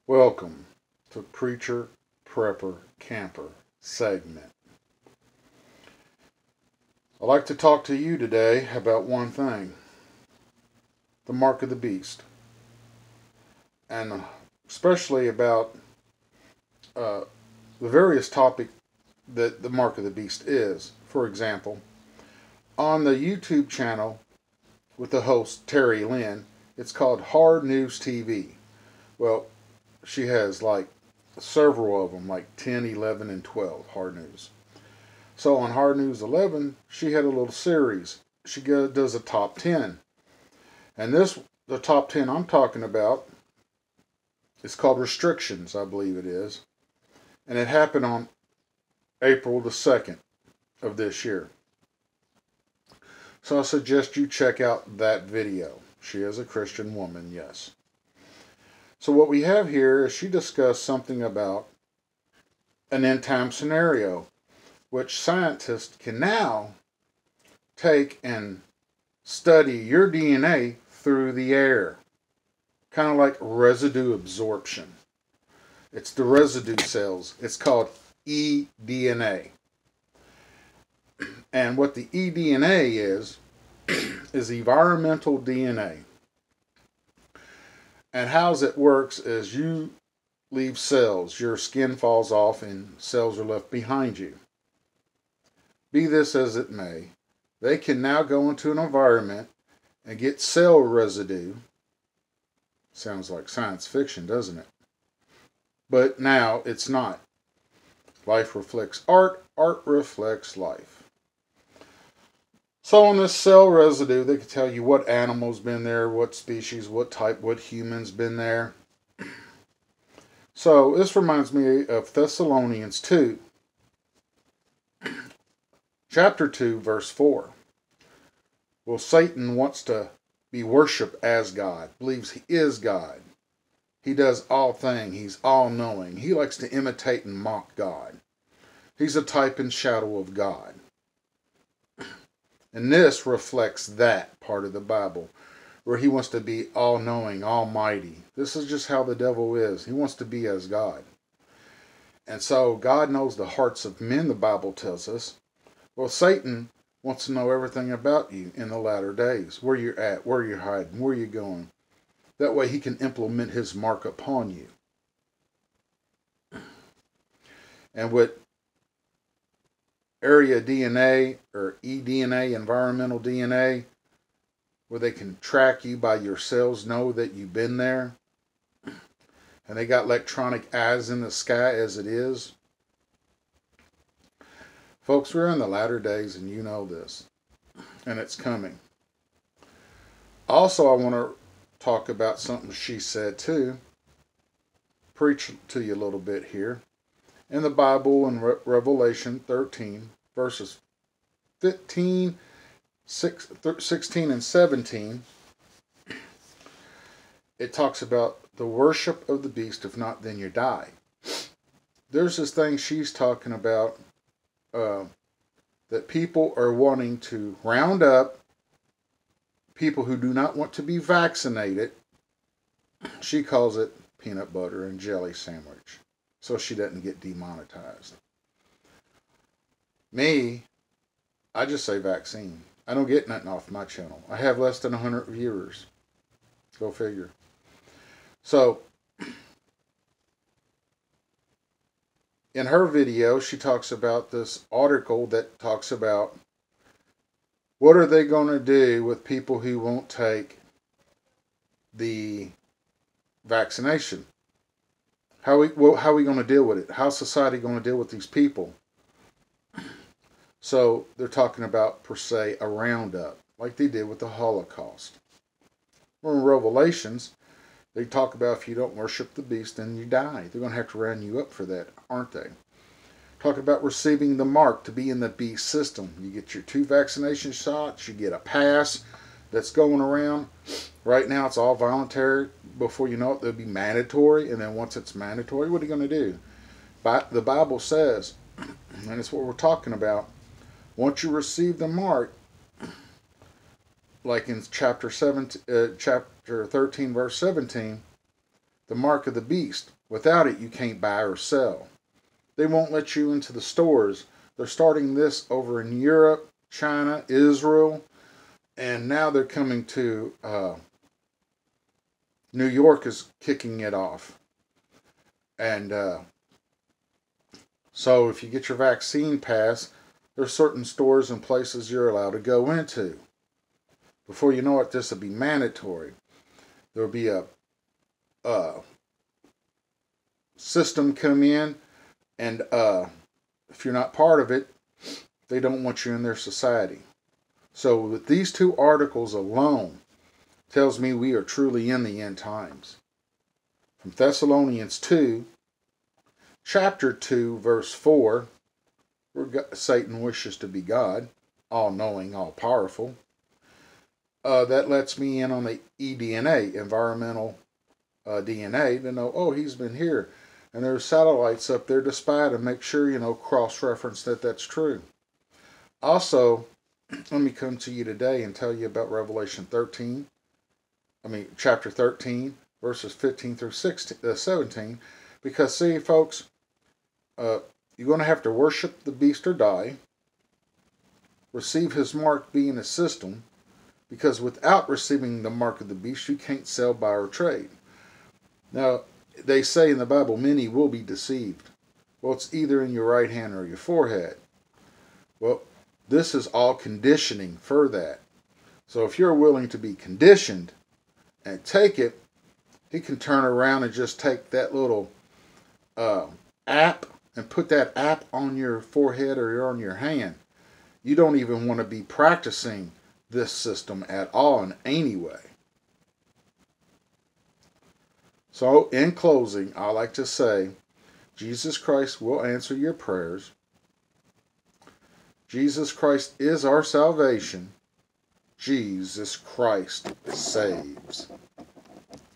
Welcome to Preacher, Prepper, Camper segment. I'd like to talk to you today about one thing: the mark of the beast. And especially about the various topics that the mark of the beast is. For example, on the YouTube channel with the host Terry Lynn, it's called Hard News TV. Well, she has like several of them, like 10, 11, and 12 Hard News. So on Hard News 11, she had a little series. She does a top 10. And the top 10 I'm talking about, is called Restrictions, I believe it is. And it happened on April the 2nd of this year. So I suggest you check out that video. She is a Christian woman, yes. So what we have here is she discussed something about an end-time scenario, which scientists can now take and study your DNA through the air. Kind of like residue absorption. It's the residue cells. It's called eDNA. And what the eDNA is environmental DNA. And how it works is you leave cells. Your skin falls off and cells are left behind you. Be this as it may, they can now go into an environment and get cell residue. Sounds like science fiction, doesn't it? But now it's not. Life reflects art, art reflects life. So on this cell residue, they can tell you what animal's been there, what species, what type, what human's been there. So this reminds me of Thessalonians 2, chapter 2, verse 4. Well, Satan wants to be worshipped as God, believes he is God. He does all things. He's all-knowing. He likes to imitate and mock God. He's a type and shadow of God. And this reflects that part of the Bible, where he wants to be all-knowing, almighty. This is just how the devil is. He wants to be as God. And so God knows the hearts of men, the Bible tells us. Well, Satan wants to know everything about you in the latter days. Where you're at, where you're hiding, where you're going. That way he can implement his mark upon you. And with area DNA or eDNA, environmental DNA, where they can track you by your cells, know that you've been there. And they got electronic eyes in the sky as it is. Folks, we're in the latter days and you know this. And it's coming. Also, I want to talk about something she said too. Preach to you a little bit here. In the Bible in Revelation 13, verses 16 and 17, it talks about the worship of the beast. If not, then you die. There's this thing she's talking about that people are wanting to round up people who do not want to be vaccinated. She calls it peanut butter and jelly sandwich, so she doesn't get demonetized. Me, I just say vaccine. I don't get nothing off my channel. I have less than 100 viewers. Go figure. So, in her video, she talks about this article that talks about what are they going to do with people who won't take the vaccination. How are we going to deal with it? How's society going to deal with these people? So they're talking about, per se, a roundup, like they did with the Holocaust. Well, in Revelations, they talk about if you don't worship the beast, then you die. They're going to have to round you up for that, aren't they? Talk about receiving the mark to be in the beast system. You get your 2 vaccination shots, you get a pass that's going around. Right now it's all voluntary. Before you know it, they'll be mandatory. And then once it's mandatory, what are you going to do? The Bible says, and it's what we're talking about, once you receive the mark, like in chapter 13, verse 17, the mark of the beast. Without it, you can't buy or sell. They won't let you into the stores. They're starting this over in Europe, China, Israel, and now they're coming to New York is kicking it off. And so if you get your vaccine pass, there's certain stores and places you're allowed to go into. Before you know it, this will be mandatory. There'll be a system come in, and if you're not part of it, they don't want you in their society. So with these two articles alone, tells me we are truly in the end times. From Thessalonians 2, chapter 2, verse 4, where Satan wishes to be God, all-knowing, all-powerful. That lets me in on the eDNA, environmental DNA, to know, oh, he's been here. And there's satellites up there to spy to make sure, cross-reference that that's true. Also, let me come to you today and tell you about Revelation chapter 13, verses 15 through 17. Because, see, folks, you're going to have to worship the beast or die, receive his mark being a system, because without receiving the mark of the beast, you can't sell, buy, or trade. Now, they say in the Bible, many will be deceived. Well, it's either in your right hand or your forehead. Well, this is all conditioning for that. So if you're willing to be conditioned and take it, he can turn around and just take that little app and put that app on your forehead or on your hand. You don't even want to be practicing this system at all in any way. So, in closing, I like to say, Jesus Christ will answer your prayers. Jesus Christ is our salvation. Jesus Christ saves.